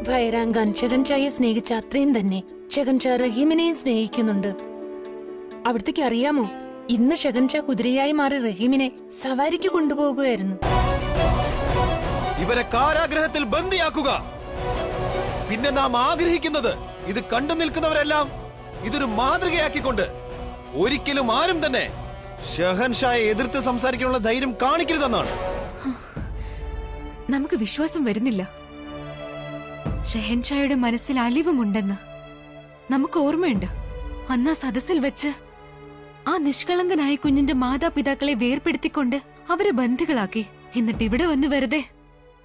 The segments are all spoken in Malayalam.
ഭൈരാങ്കാൻ ഷെഹൻഷായെ സ്നേഹിച്ച അത്രയും തന്നെ ഷെഹൻഷാ റഹീമിനെയും സ്നേഹിക്കുന്നുണ്ട്. അവിടത്തേക്ക് അറിയാമോ, ഇന്ന് ഷെഹൻഷാ കുതിരയായി മാറി റഹീമിനെ സവാരിക്ക് കൊണ്ടുപോകുകയായിരുന്നു. ഇവരെ കാരാഗ്രഹത്തിൽ ബന്ദിയാക്കുക. പിന്നെ നാം ആഗ്രഹിക്കുന്നത് ഇത് കണ്ടു നിൽക്കുന്നവരെല്ലാം ഇതൊരു മാതൃകയാക്കിക്കൊണ്ട് ഒരിക്കലും ആരും തന്നെ ഷെഹൻഷായെ എതിർത്ത് സംസാരിക്കാനുള്ള ധൈര്യം കാണിക്കരുതെന്നാണ്. നമുക്ക് വിശ്വാസം വരുന്നില്ല. ഷെഹൻഷായുടെ മനസ്സിൽ അലിവുമുണ്ടെന്ന് നമുക്ക് ഓർമ്മയുണ്ട്. അന്ന് ആ സദസ്സിൽ വെച്ച് ആ നിഷ്കളങ്കനായ കുഞ്ഞിന്റെ മാതാപിതാക്കളെ വേർപെടുത്തിക്കൊണ്ട് അവരെ ബന്ധികളാക്കി. എന്നിട്ട് ഇവിടെ വന്ന് വെറുതെ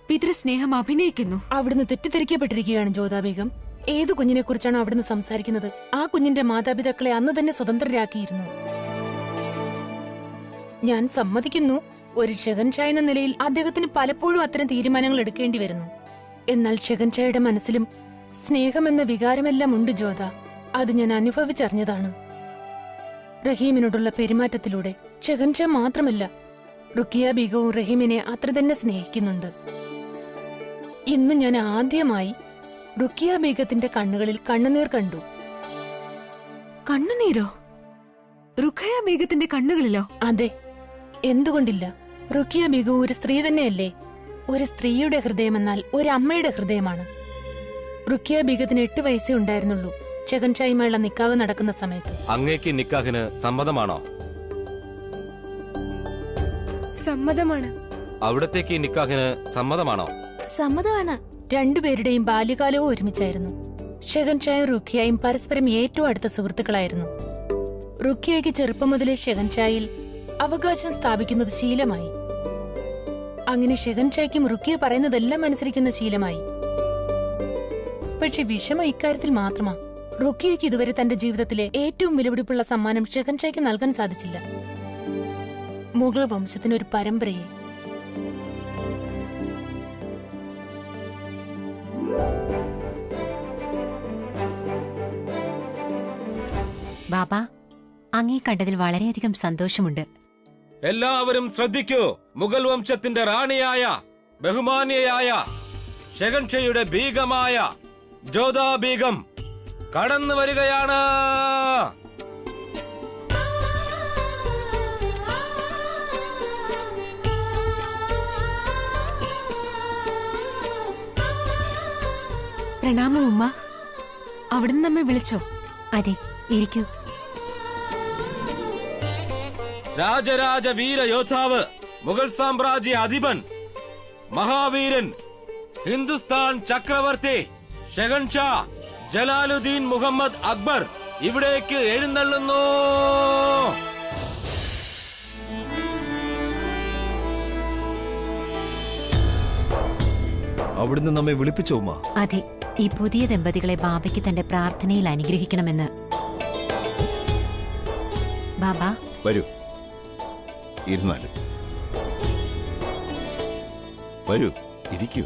പിതൃസ്നേഹം അഭിനയിക്കുന്നു. അവിടുന്ന് തെറ്റിദ്ധരിക്കപ്പെട്ടിരിക്കുകയാണ് ജ്യോതാ ബീഗം. ഏതു കുഞ്ഞിനെ കുറിച്ചാണോ അവിടുന്ന് സംസാരിക്കുന്നത്? ആ കുഞ്ഞിന്റെ മാതാപിതാക്കളെ അന്ന് തന്നെ സ്വതന്ത്രരാക്കിയിരുന്നു. ഞാൻ സമ്മതിക്കുന്നു, ഒരു ഷെഹൻഷാ എന്ന നിലയിൽ അദ്ദേഹത്തിന് പലപ്പോഴും അത്തരം തീരുമാനങ്ങൾ എടുക്കേണ്ടി വരുന്നു. എന്നാൽ ഷെഹൻഷായുടെ മനസ്സിലും സ്നേഹമെന്ന വികാരമെല്ലാം ഉണ്ട് ജ്യോത. അത് ഞാൻ അനുഭവിച്ചറിഞ്ഞതാണ്. റഹീമിനോടുള്ള പെരുമാറ്റത്തിലൂടെ ഷെഹൻഷാ മാത്രമല്ല, റുക്കിയ ബീഗവും റഹീമിനെ അത്ര തന്നെ സ്നേഹിക്കുന്നുണ്ട്. ഇന്ന് ഞാൻ ആദ്യമായി റുക്കിയ ബീഗത്തിന്റെ കണ്ണുകളിൽ കണ്ണുനീർ കണ്ടു. കണ്ണുനീരോ? റുഖയ ബീഗത്തിന്റെ കണ്ണുകളിലോ? അതെ, എന്തുകൊണ്ടില്ല? റുക്കിയ ബീഗം ഒരു സ്ത്രീ തന്നെയല്ലേ? ഒരു സ്ത്രീയുടെ ഹൃദയമെന്നാൽ ഒരു അമ്മയുടെ ഹൃദയമാണ്. റുക്കിയ ബീഗത്തിന് 8 വയസ്സേ ഉണ്ടായിരുന്നുള്ളൂ ഷെഹൻഷായുമായുള്ള നിക്കാഹ് നടക്കുന്ന സമയത്ത്. അങ്ങേക്ക് നിക്കാഹിന് സമ്മതമാണോ? സമ്മതമാണ്. അവിടത്തേക്ക് നിക്കാഹിന് സമ്മതമാണോ? സമ്മതമാണ്. രണ്ടുപേരുടെയും ബാല്യകാലവും ഒരുമിച്ചായിരുന്നു. ഷെഹൻഷായും റുഖിയയും പരസ്പരം ഏറ്റവും അടുത്ത സുഹൃത്തുക്കളായിരുന്നു. റുഖിയയ്ക്ക് ചെറുപ്പം മുതലേ ഷെഹൻഷായിൽ അവകാശം സ്ഥാപിക്കുന്നത് ശീലമായി. അങ്ങനെ ഷെഹൻഷായ്ക്കും റുഖിയ പറയുന്നതെല്ലാം അനുസരിക്കുന്ന ശീലമായി. പക്ഷെ വിഷമം ഇക്കാര്യത്തിൽ മാത്രമാ. റുഖിയയ്ക്ക് ഇതുവരെ തന്റെ ജീവിതത്തിലെ ഏറ്റവും വിലപിടിപ്പുള്ള സമ്മാനം ഷെഹൻഷായ്ക്ക് നൽകാൻ സാധിച്ചില്ല. മുഗൾ വംശത്തിനൊരു പരമ്പരയെ. ബാബ, അങ്ങേ കണ്ടതിൽ വളരെയധികം സന്തോഷമുണ്ട്. എല്ലാവരും ശ്രദ്ധിക്കൂ. മുഗൾ വംശത്തിന്റെ റാണിയായ ബഹുമാന്യയായ ഷെഹൻഷയുടെ ബീഗമായ ജോധാ ബീഗം കടന്നു വരികയാണ്. പ്രണാമം ഉമ്മ. അവിടുന്ന് നമ്മെ വിളിച്ചോ? അതെ, ഇരിക്കൂ. രാജരാജ വീര യോദ്ധാവ്, മുഗൾ സാമ്രാജ്യ അധിപൻ, മഹാവീരൻ, ഹിന്ദുസ്ഥാൻ ചക്രവർത്തി ഷെഹൻഷാ ജലാലുദ്ദീൻ മുഹമ്മദ് അക്ബർ ഇവിടേക്ക് എഴുന്നള്ളുന്നു. അവിടുന്ന് നമ്മെ വിളിപ്പിച്ചോ ഉമ്മ? അതെ, ഈ പുതിയ ദമ്പതികളെ ബാബയ്ക്ക് തന്റെ പ്രാർത്ഥനയിൽ അനുഗ്രഹിക്കണമെന്ന്. ബാബ, വരൂ, ഇരുന്നാലും. വരൂ, ഇരിക്കൂ.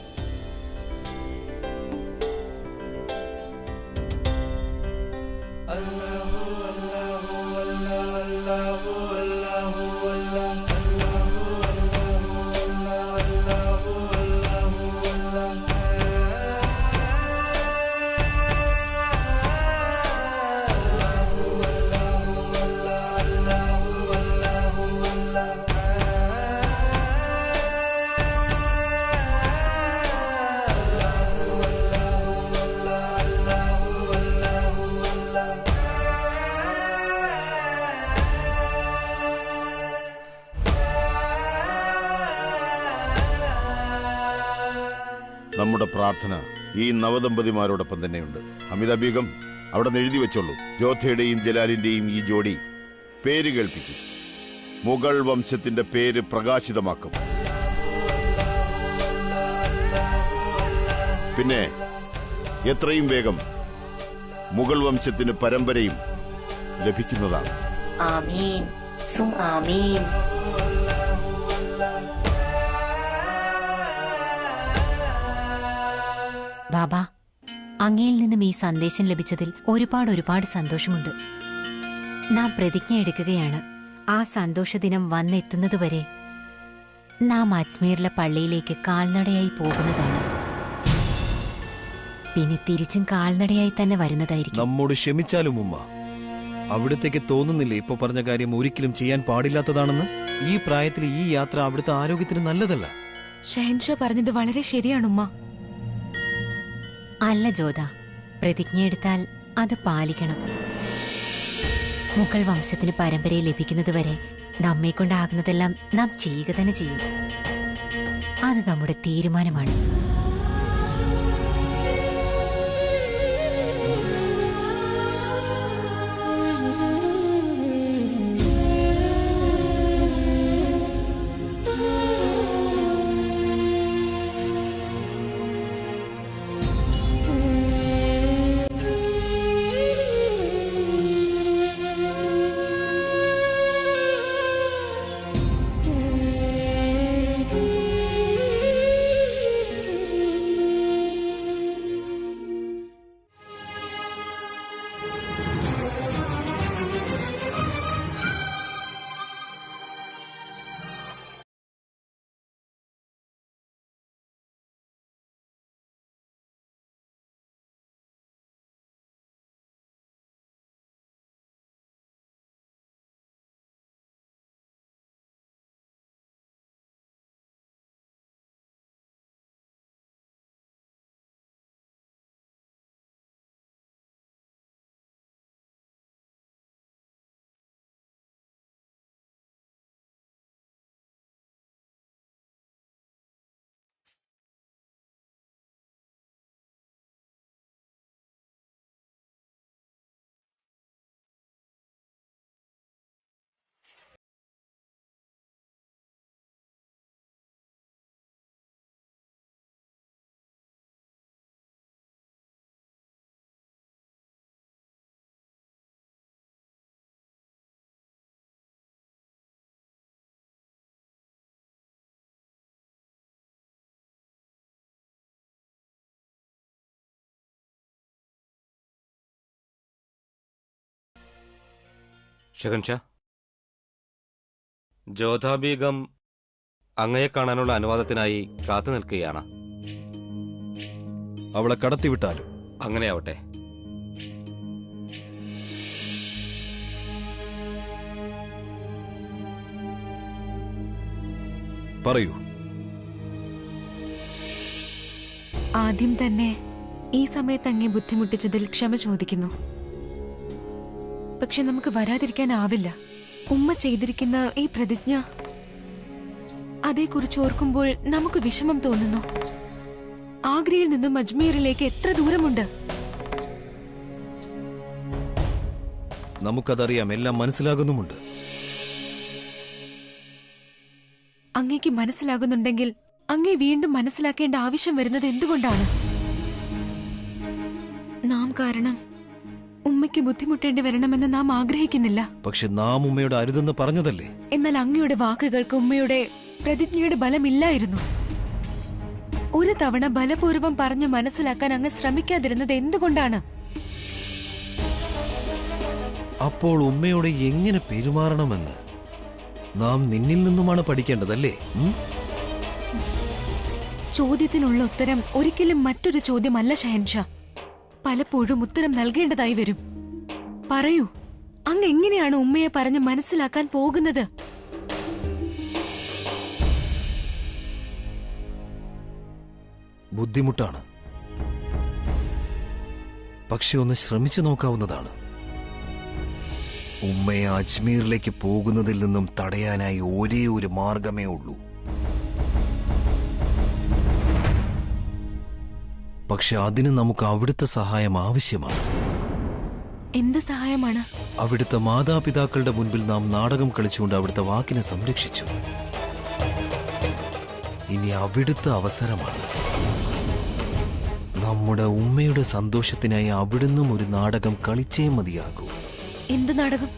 നമ്മുടെ പ്രാർത്ഥന ഈ നവദമ്പതിമാരോടൊപ്പം തന്നെയുണ്ട്. ഹമിദ ബീഗം, അവിടെ നിന്ന് എഴുതി വെച്ചോളൂ. ജോധയുടെയും ജലാലിന്റെയും ഈ ജോഡി പേര് കേൾപ്പിക്കും. മുഗൾ വംശത്തിന്റെ പേര് പ്രകാശിതമാക്കും. പിന്നെ എത്രയും വേഗം മുഗൾ വംശത്തിന് പരമ്പരയും ലഭിക്കുന്നതാണ്. ആമീൻ, ആമീൻ. ബാബ, അങ്ങയിൽ നിന്നും ഈ സന്ദേശം ലഭിച്ചതിൽ ഒരുപാട് സന്തോഷമുണ്ട്. നാം പ്രതിജ്ഞ എടുക്കുകയാണ്, ആ സന്തോഷദിനം വന്നെത്തുന്നതുവരെ നാം അജ്മീറിലെ പള്ളിയിലേക്ക് കാൽനടയായി പോകുന്നതാണ്. പിന്നെ തിരിച്ചും കാൽനടയായി തന്നെ വരുന്നതായിരിക്കും. നമ്മോട് ക്ഷമിച്ചാലും ഉമ്മ, അവിടത്തേക്ക് തോന്നുന്നില്ലേ ഇപ്പൊ പറഞ്ഞ കാര്യം ഒരിക്കലും ചെയ്യാൻ പാടില്ലാത്തതാണെന്ന്? ഈ പ്രായത്തിൽ ഈ യാത്ര അവിടുത്തെ ആരോഗ്യത്തിന് നല്ലതല്ല. ഷഹൻഷാ പറഞ്ഞത് വളരെ ശരിയാണുമ്മ. അല്ല ജോധ, പ്രതിജ്ഞയെടുത്താൽ അത് പാലിക്കണം. മുഗൾ വംശത്തിന് പരമ്പരയെ ലഭിക്കുന്നതുവരെ നമ്മെക്കൊണ്ടാകുന്നതെല്ലാം നാം ചെയ്യുക തന്നെ ചെയ്യും. അത് നമ്മുടെ തീരുമാനമാണ്. ഷഹൻഷാ, ജോധ ബീഗം അങ്ങയെ കാണാനുള്ള അനുവാദത്തിനായി കാത്തു നിൽക്കുകയാണ്. അവളെ കടത്തിവിട്ടാലും? അങ്ങനെയാവട്ടെ. പറയൂ. ആദ്യം തന്നെ ഈ സമയത്ത് അങ്ങേ ബുദ്ധിമുട്ടിച്ചതിൽ ക്ഷമ ചോദിക്കുന്നു. പക്ഷെ നമുക്ക് വരാതിരിക്കാനാവില്ല. ഉമ്മ ചെയ്തിരിക്കുന്ന ഈ പ്രതിജ്ഞ, അതേക്കുറിച്ച് ഓർക്കുമ്പോൾ നമുക്ക് വിഷമം തോന്നുന്നു. ആഗ്രയിൽ നിന്നും അജ്മീറിലേക്ക് എത്ര ദൂരമുണ്ട്? നമുക്കതറിയാം, എല്ലാം മനസ്സിലാകുന്നുമുണ്ട്. അങ്ങേക്ക് മനസ്സിലാകുന്നുണ്ടെങ്കിൽ അങ്ങേ വീണ്ടും മനസ്സിലാക്കേണ്ട ആവശ്യം വരുന്നത് എന്തുകൊണ്ടാണ്? നാം കാരണം ഉമ്മയ്ക്ക് ബുദ്ധിമുട്ടേണ്ടി വരണമെന്ന് നാം ആഗ്രഹിക്കുന്നില്ല. പക്ഷെ നാം ഉമ്മയോട് അരുതെന്ന് പറഞ്ഞതല്ലേ? എന്നാൽ അങ്ങയുടെ വാക്കുകൾക്ക് ഉമ്മയുടെ പ്രതിജ്ഞയുടെ ബലമില്ലായിരുന്നു. ഒരു തവണ ബലപൂർവം പറഞ്ഞ് മനസ്സിലാക്കാൻ അങ്ങ് ശ്രമിക്കാതിരുന്നത് എന്തുകൊണ്ടാണ്? അപ്പോൾ ഉമ്മയോട് എങ്ങനെ പെരുമാറണമെന്ന് നാം നിന്നിൽ നിന്നുമാണ് പഠിക്കേണ്ടതല്ലേ? ചോദ്യത്തിനുള്ള ഉത്തരം ഒരിക്കലും മറ്റൊരു ചോദ്യമല്ല ഷഹൻഷാ. പലപ്പോഴും ഉത്തരം നൽകേണ്ടതായി വരും. പറയൂ, അങ്ങ് എങ്ങനെയാണ് ഉമ്മയെ പറഞ്ഞ് മനസ്സിലാക്കാൻ പോകുന്നത്? ബുദ്ധിമുട്ടാണ്, പക്ഷെ ഒന്ന് ശ്രമിച്ചു നോക്കാവുന്നതാണ്. ഉമ്മയെ അജ്മീറിലേക്ക് പോകുന്നതിൽ നിന്നും തടയാനായി ഒരേ ഒരു മാർഗമേ ഉള്ളൂ. പക്ഷെ അതിന് നമുക്ക് അവിടുത്തെ സഹായം ആവശ്യമാണ്. എന്ത് സഹായമാണ്? അവിടുത്തെ മാതാപിതാക്കളുടെ മുൻപിൽ നാം നാടകം കളിച്ചുകൊണ്ട് അവിടുത്തെ വാക്കിനെ സംരക്ഷിച്ചു. ഇനി അവിടുത്തെ അവസരമാണ്. നമ്മുടെ ഉമ്മയുടെ സന്തോഷത്തിനായി അവിടുന്നും ഒരു നാടകം കളിച്ചേ മതിയാകൂ. എന്ത് നാടകം?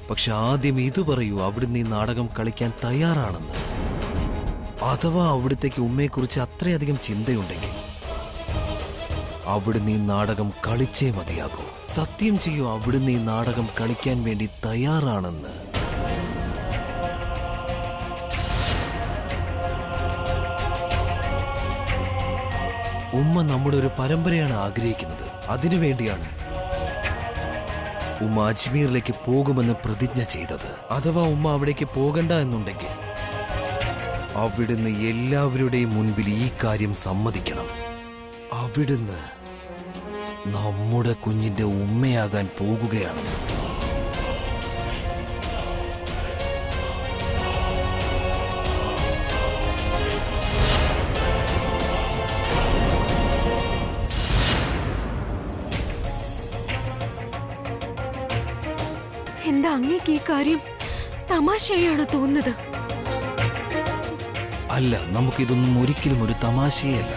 പക്ഷെ ആദ്യം ഇത് പറയൂ, അവിടുന്ന് ഈ നാടകം കളിക്കാൻ തയ്യാറാണെന്ന്. അഥവാ അവിടുത്തേക്ക് ഉമ്മയെക്കുറിച്ച് അത്രയധികം ചിന്തയുണ്ടെങ്കിൽ അവിടുന്ന് ഈ നാടകം കളിച്ചേ മതിയാകൂ. സത്യം ചെയ്യൂ, അവിടുന്ന് ഈ നാടകം കളിക്കാൻ വേണ്ടി തയ്യാറാണെന്ന്. ഉമ്മ നമ്മുടെ ഒരു പരമ്പരയാണ് ആഗ്രഹിക്കുന്നത്. അതിനുവേണ്ടിയാണ് ഉമ്മ അജ്മീറിലേക്ക് പോകുമെന്ന് പ്രതിജ്ഞ ചെയ്തത്. അഥവാ ഉമ്മ അവിടേക്ക് പോകണ്ട എന്നുണ്ടെങ്കിൽ അവിടുന്ന് എല്ലാവരുടെയും മുൻപിൽ ഈ കാര്യം സമ്മതിക്കണം. അവിടുന്ന് നമ്മുടെ കുഞ്ഞിന്റെ ഉമ്മയാകാൻ പോകുകയാണെന്ന്. എന്താ അങ്ങേക്ക് ഈ കാര്യം തമാശയാണോ തോന്നുന്നത്? അല്ല, നമുക്കിതൊന്നും ഒരിക്കലും ഒരു തമാശയല്ല.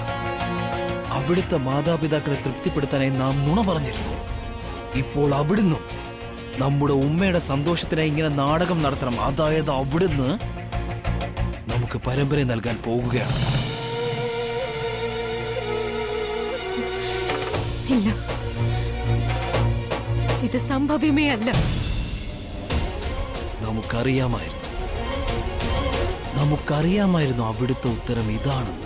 അവിടുത്തെ മാതാപിതാക്കളെ തൃപ്തിപ്പെടുത്താനായി നാം നുണ പറഞ്ഞിരുന്നു. ഇപ്പോൾ അവിടുന്ന് നമ്മുടെ ഉമ്മയുടെ സന്തോഷത്തിനായി ഇങ്ങനെ നാടകം നടത്തണം. അതായത് അവിടുന്ന് നമുക്ക് പരമ്പര നൽകാൻ പോകുകയാണ്. ഇല്ല, ഇത് സംഭവ്യമേ അല്ല. നമുക്കറിയാമായിരുന്നു അവിടുത്തെ ഉത്തരം ഇതാണെന്ന്.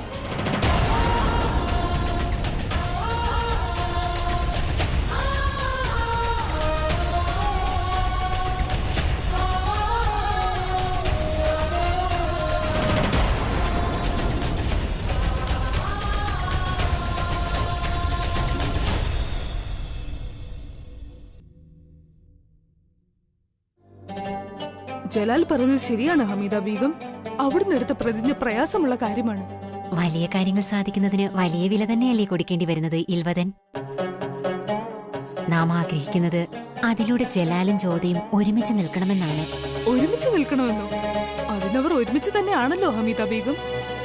ജലാൽ പറഞ്ഞത് ശരിയാണ് ഹമീദ ബീഗം. അവിടുന്ന് എടുത്ത പ്രതിജ്ഞ പ്രയാസമുള്ള കാര്യമാണ്. വലിയ കാര്യങ്ങൾ സാധിക്കുന്നതിന് വലിയ വില തന്നെയല്ലേ കൊടുക്കേണ്ടി വരുന്നത് ഇൽവദൻ? നാം ആഗ്രഹിക്കുന്നത് അതിലൂടെ ജലാലും ജ്യോതിയും ഒരുമിച്ച് നിൽക്കണമെന്നാണ്. ഒരുമിച്ച് നിൽക്കണമെന്നോ? അതിനവർ ഒരുമിച്ച് തന്നെയാണല്ലോ ഹമീദ ബീഗം.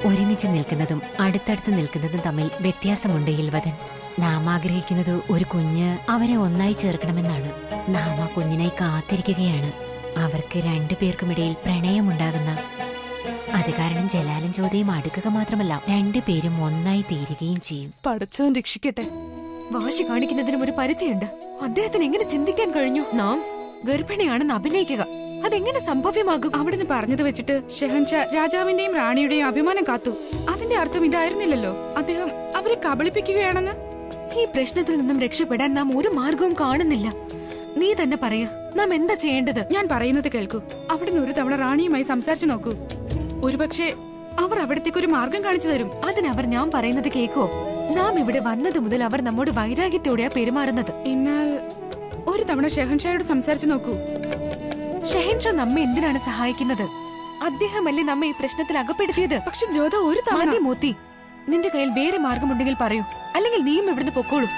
ഒരുമിച്ച് നിൽക്കുന്നതും അടുത്തടുത്ത് നിൽക്കുന്നതും തമ്മിൽ വ്യത്യാസമുണ്ട് ഇൽവദൻ. നാം ആഗ്രഹിക്കുന്നത് ഒരു കുഞ്ഞ് അവരെ ഒന്നായി ചേർക്കണമെന്നാണ്. നാം ആ കുഞ്ഞിനായി കാത്തിരിക്കുകയാണ്. അവർക്ക് രണ്ടുപേർക്കുമിടയിൽ പ്രണയമുണ്ടാകുന്ന, അത് കാരണം ജലാലും ജ്യോതിയും അടുക്കുക മാത്രമല്ല, രണ്ടുപേരും ഒന്നായി തീരുകയും ചെയ്യും. പടച്ചവൻ രക്ഷിക്കട്ടെ. വാശി കാണിക്കുന്നതിനും ഒരു പരിധിയുണ്ട്. അദ്ദേഹത്തിന് എങ്ങനെ ചിന്തിക്കാൻ കഴിഞ്ഞു? നാം ഗർഭിണിയാണെന്ന് അഭിനയിക്കുക, അതെങ്ങനെ സംഭവ്യമാകും? അവിടുന്ന് പറഞ്ഞത് വെച്ചിട്ട് ഷെഹൻഷാ രാജാവിന്റെയും റാണിയുടെയും അഭിമാനം കാത്തു. അതിന്റെ അർത്ഥം ഇതായിരുന്നില്ലല്ലോ, അദ്ദേഹം അവരെ കബളിപ്പിക്കുകയാണെന്ന്. ഈ പ്രശ്നത്തിൽ നിന്നും രക്ഷപ്പെടാൻ നാം ഒരു മാർഗവും കാണുന്നില്ല. നീ തന്നെ പറയൂ, നാം എന്താ ചെയ്യേണ്ടത്? ഞാൻ പറയുന്നത് കേൾക്കൂ. അവിടുന്ന് ഒരു തവണ റാണിയുമായി സംസാരിച്ചു നോക്കൂ. ഒരുപക്ഷെ അവർ അവിടത്തേക്ക് ഒരു മാർഗം കാണിച്ചു തരും. അതിനവർ ഞാൻ പറയുന്നത് കേക്കോ? നാം ഇവിടെ വന്നത് മുതൽ അവർ നമ്മോട് വൈരാഗ്യത്തോടെയാ പെരുമാറുന്നത്. എന്നാൽ ഒരു തവണ ഷെഹൻഷായോട് സംസാരിച്ചു നോക്കൂ. ഷെഹൻഷാ നമ്മെ എന്തിനാണ് സഹായിക്കുന്നത്? അദ്ദേഹമല്ലേ നമ്മെ ഈ പ്രശ്നത്തിൽ അകപ്പെടുത്തിയത്. പക്ഷെ ജ്യോത ഒരു തവണ മോത്തി, നിന്റെ കയ്യിൽ വേറെ മാർഗമുണ്ടെങ്കിൽ പറയൂ, അല്ലെങ്കിൽ നീയും ഇവിടുന്ന് പൊക്കോളൂ.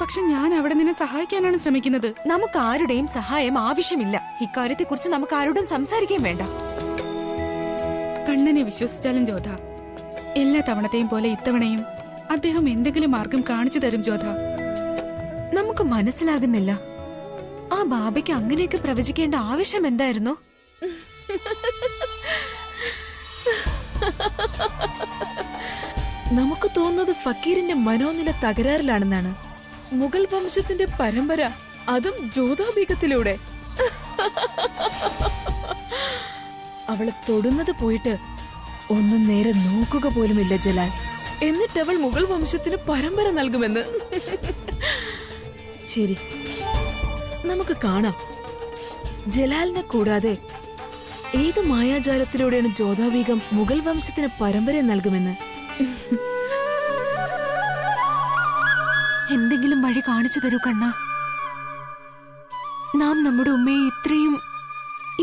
പക്ഷെ ഞാൻ അവിടെ നിന്നെ സഹായിക്കാനാണ് ശ്രമിക്കുന്നത്. നമുക്ക് ആരുടെയും സഹായം ആവശ്യമില്ല. ഇക്കാര്യത്തെ കുറിച്ച് നമുക്ക് ആരോടും സംസാരിക്കുകയും വേണ്ട. കണ്ണനെ വിശ്വസിച്ചാലും ജ്യോത, എല്ലാ തവണത്തെയും പോലെ ഇത്തവണയും അദ്ദേഹം എന്തെങ്കിലും മാർഗം കാണിച്ചു തരും ജ്യോത. നമുക്ക് മനസ്സിലാകുന്നില്ല, ആ ബാബയ്ക്ക് അങ്ങനെയൊക്കെ പ്രവചിക്കേണ്ട ആവശ്യം എന്തായിരുന്നു? നമുക്ക് തോന്നുന്നത് ഫക്കീറിന്റെ മനോനില തകരാറിലാണെന്നാണ്. മുഗൾ വംശത്തിന്റെ പരമ്പര, അതും ജ്യോതാബീഗത്തിലൂടെ. അവളെ തൊടുന്നത് പോയിട്ട് ഒന്നും നേരെ നോക്കുക പോലുമില്ല ജലാൽ. എന്നിട്ടവൾ മുഗൾ വംശത്തിന് പരമ്പര നൽകുമെന്ന്. ശരി, നമുക്ക് കാണാം ജലാലിനെ കൂടാതെ ഏത് മായാജാലത്തിലൂടെയാണ് ജ്യോതാബീഗം മുഗൾ വംശത്തിന് പരമ്പര നൽകുമെന്ന്. എന്തെങ്കിലും വഴി കാണിച്ചു തരൂ കണ്ണ. നാം നമ്മുടെ ഉമ്മയെ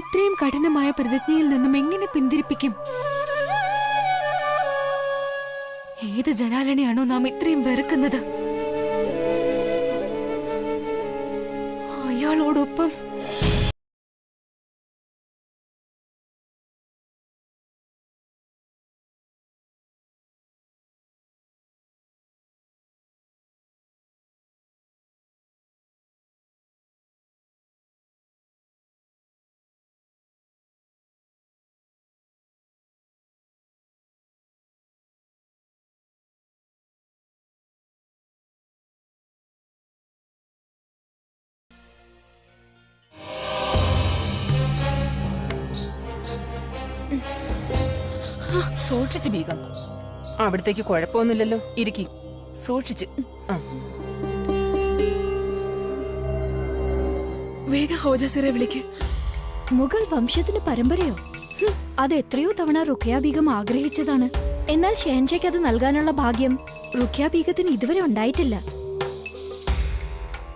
ഇത്രയും കഠിനമായ പ്രതിജ്ഞയിൽ നിന്നും എങ്ങനെ പിന്തിരിപ്പിക്കും? ഏത് ജലാലിനെയാണോ നാം ഇത്രയും വെറുക്കുന്നത്, അയാളോടൊപ്പം സൂക്ഷിച്ചു ബീഗം. അവിടത്തേക്ക് കുഴപ്പമൊന്നുമില്ലല്ലോ. ഇരിക്കി, സൂക്ഷിച്ച്. വേഗം ഹോജസിറെ വിളിക്ക്. മുഗൾ വംശത്തിന് പരമ്പരയോ? അത് എത്രയോ തവണ റുഖിയ ബീഗം ആഗ്രഹിച്ചതാണ്. എന്നാൽ ഷെഹൻഷയ്ക്ക് അത് നൽകാനുള്ള ഭാഗ്യം റുഖിയ ബീഗത്തിന് ഇതുവരെ ഉണ്ടായിട്ടില്ല.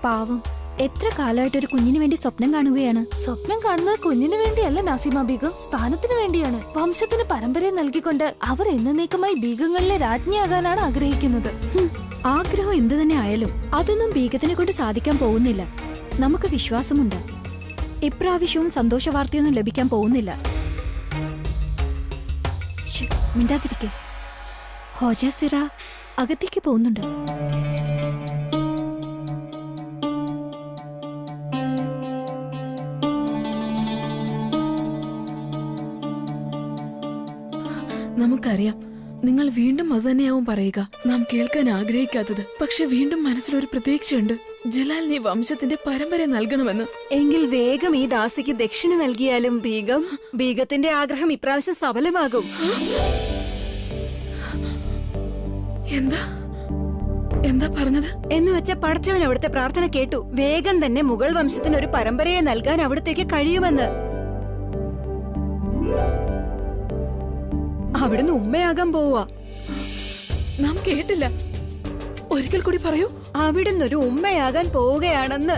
പാവം, എത്ര കാലമായിട്ടൊരു കുഞ്ഞിന് വേണ്ടി സ്വപ്നം കാണുകയാണ്. സ്വപ്നം കാണുന്നത് കുഞ്ഞിന് വേണ്ടിയല്ല നാസിമ ബീഗം, സ്ഥാനത്തിന് വേണ്ടിയാണ്. വംശത്തിന് പരമ്പരയെ നൽകിക്കൊണ്ട് അവർ എന്നേക്കുമായി ബീഗങ്ങളിലെ രാജ്ഞിയാകാനാണ് ആഗ്രഹിക്കുന്നത്. ആഗ്രഹം എന്തു തന്നെ ആയാലും അതൊന്നും ബീഗത്തിനെ കൊണ്ട് സാധിക്കാൻ പോകുന്നില്ല. നമുക്ക് വിശ്വാസമുണ്ട്. ഇപ്രാവശ്യവും സന്തോഷ വാർത്തയൊന്നും ലഭിക്കാൻ പോകുന്നില്ല. മിണ്ടാതിരിക്കെ. ഹോജസിറ അകത്തേക്ക് പോകുന്നുണ്ട്. നമുക്കറിയാം നിങ്ങൾ വീണ്ടും അത് തന്നെയാവും പറയുക. നാം കേൾക്കാൻ ആഗ്രഹിക്കാത്തത്. പക്ഷെ വീണ്ടും മനസ്സിലൊരു പ്രതീക്ഷയുണ്ട്. ജലാലിന് ഈ വംശത്തിന്റെ പരമ്പര നൽകണമെന്ന്. എങ്കിൽ വേഗം ഈ ദാസിക്ക് ദക്ഷിണ നൽകിയാലും ബീഗത്തിന്റെ ആഗ്രഹം ഇപ്രാവശ്യം സഫലമാകും. എന്താ പറഞ്ഞത്? എന്ന് വെച്ച പടച്ചവൻ അവിടുത്തെ പ്രാർത്ഥന കേട്ടു. വേഗം തന്നെ മുഗൾ വംശത്തിന് ഒരു പരമ്പരയെ നൽകാൻ അവിടത്തേക്ക് കഴിയുമെന്ന്. അവിടുന്ന് ഉമ്മയാകാൻ പോവാ. നാം കേട്ടില്ല. ഒരിക്കൽ കൂടി പറയൂ. അവിടുന്ന് ഒരു ഉമ്മയാകാൻ പോവുകയാണെന്ന്.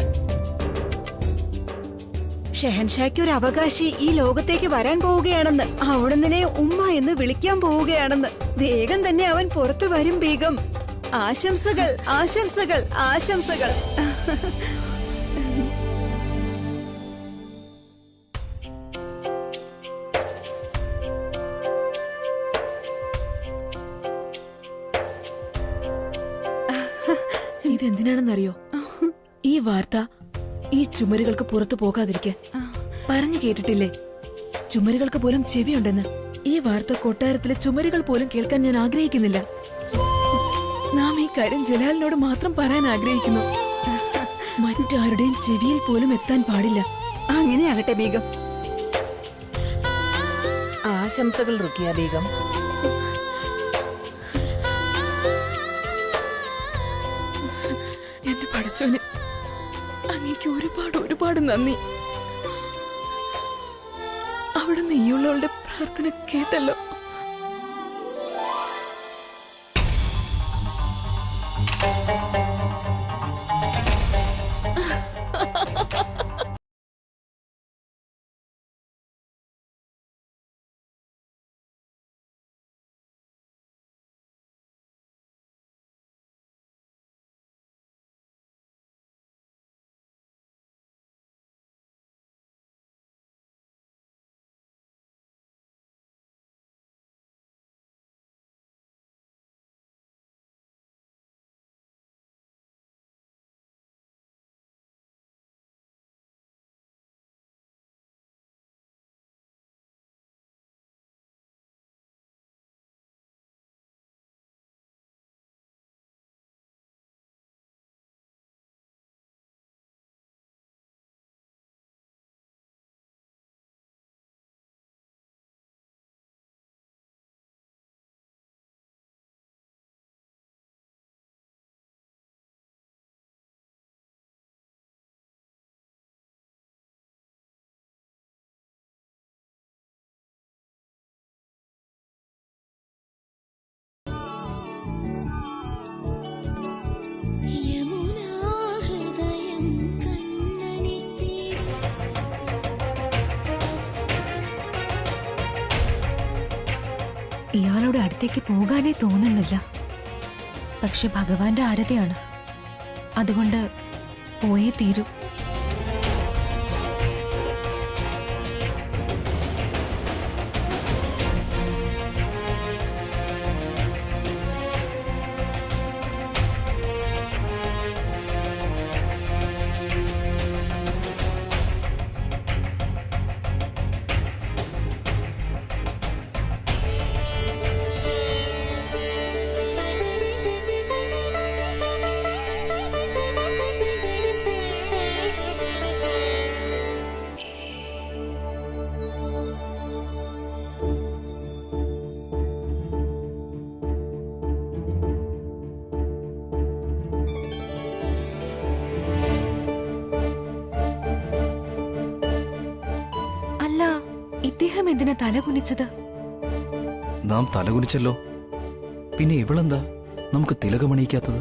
ഷെഹൻഷായ്ക്ക് ഒരു അവകാശി ഈ ലോകത്തേക്ക് വരാൻ പോവുകയാണെന്ന്. അവിടുന്ന് ഉമ്മ എന്ന് വിളിക്കാൻ പോവുകയാണെന്ന്. വേഗം തന്നെ അവൻ പുറത്തു വരും ബീഗം. ആശംസകൾ, ആശംസകൾ, ആശംസകൾ. ഇതെന്തിനാണെന്നറിയോ? ഈ വാർത്ത ഈ ചുമരുകൾക്ക് പുറത്തു പോകാതിരിക്കാൻ. പറഞ്ഞു കേട്ടിട്ടില്ലേ, ചുമരുകൾക്ക് പോലും ചെവിയുണ്ടെന്ന്. ഈ വാർത്ത കൊട്ടാരത്തിലെ ചുമരുകൾ പോലും കേൾക്കാൻ ഞാൻ ആഗ്രഹിക്കുന്നില്ല. നാം ഈ കാര്യം ജലാലിനോട് മാത്രം പറയാൻ ആഗ്രഹിക്കുന്നു. മറ്റാരുടെയും ചെവിയിൽ പോലും എത്താൻ പാടില്ല. അങ്ങനെയാകട്ടെ ബീഗം. ആശംസകൾ റുഖിയ ബീഗം. എന്റെ പഠിച്ചോന്, അങ്ങേക്ക് ഒരുപാട് നന്ദി. അവിടെ നീയുള്ളവളുടെ പ്രാർത്ഥന കേട്ടല്ലോ. ഇയാളുടെ അടുത്തേക്ക് പോകാനേ തോന്നുന്നില്ല. പക്ഷെ ഭഗവാന്റെ ആരതിയാണ്, അതുകൊണ്ട് പോയേ തീരൂ. ഇദ്ദേഹം എന്തിനാ തലകുനിച്ചത്? നാം തലകുനിച്ചല്ലോ, പിന്നെ ഇവളെന്താ നമുക്ക് തിലകമണിയിക്കാത്തത്?